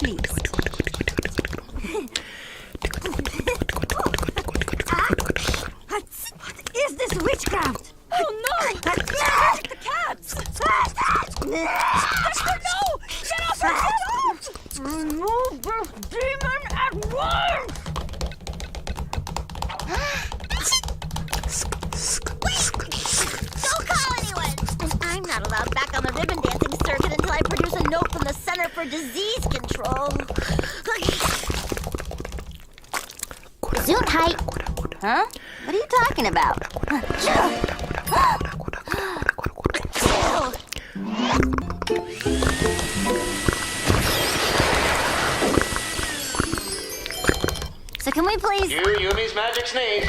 please. What is this witchcraft? Oh no! Protect the cats! Dexter, no! Get off her! Get off! Remove this demon at once! Don't call anyone! And I'm not allowed back on the ribbon dancing circuit until I produce a note from the Center for Disease Control. Zoom tight. Huh? What are you talking about? So can we please... Yumi's magic sneeze.